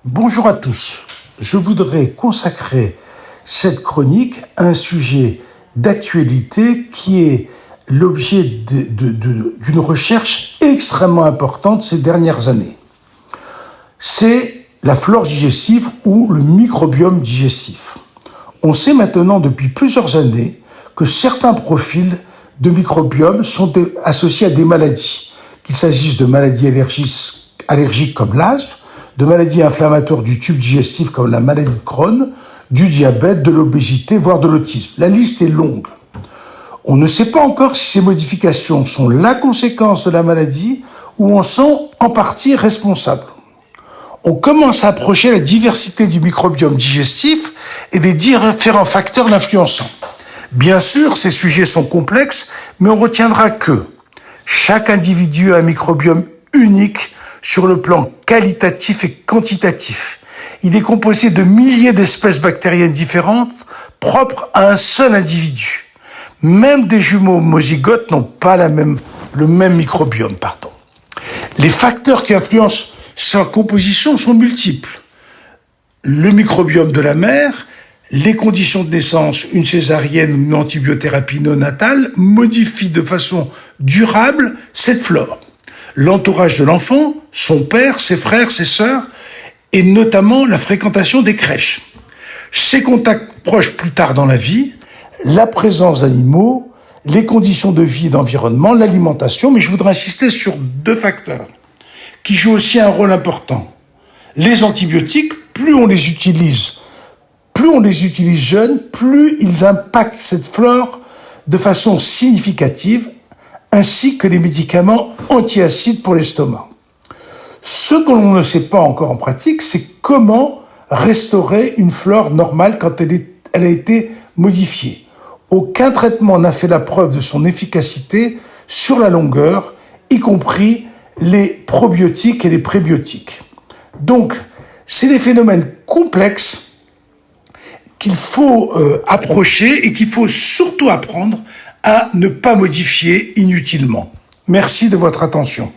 Bonjour à tous. Je voudrais consacrer cette chronique à un sujet d'actualité qui est l'objet d'une recherche extrêmement importante ces dernières années. C'est la flore digestive ou le microbiome digestif. On sait maintenant depuis plusieurs années que certains profils de microbiome sont associés à des maladies, qu'il s'agisse de maladies allergiques comme l'asthme, de maladies inflammatoires du tube digestif comme la maladie de Crohn, du diabète, de l'obésité, voire de l'autisme. La liste est longue. On ne sait pas encore si ces modifications sont la conséquence de la maladie ou en sont en partie responsables. On commence à approcher la diversité du microbiome digestif et des différents facteurs l'influençant. Bien sûr, ces sujets sont complexes, mais on retiendra que chaque individu a un microbiome unique sur le plan qualitatif et quantitatif. Il est composé de milliers d'espèces bactériennes différentes, propres à un seul individu. Même des jumeaux homozygotes n'ont pas le même microbiome. Les facteurs qui influencent sa composition sont multiples. Le microbiome de la mère, les conditions de naissance, une césarienne ou une antibiothérapie néonatale, modifient de façon durable cette flore. L'entourage de l'enfant, son père, ses frères, ses sœurs, et notamment la fréquentation des crèches. Ses contacts proches plus tard dans la vie, la présence d'animaux, les conditions de vie et d'environnement, l'alimentation, mais je voudrais insister sur deux facteurs qui jouent aussi un rôle important. Les antibiotiques, plus on les utilise jeunes, plus ils impactent cette flore de façon significative, ainsi que les médicaments antiacides pour l'estomac. Ce que l'on ne sait pas encore en pratique, c'est comment restaurer une flore normale quand elle a été modifiée. Aucun traitement n'a fait la preuve de son efficacité sur la longueur, y compris les probiotiques et les prébiotiques. Donc, c'est des phénomènes complexes qu'il faut approcher et qu'il faut surtout apprendre à ne pas modifier inutilement. Merci de votre attention.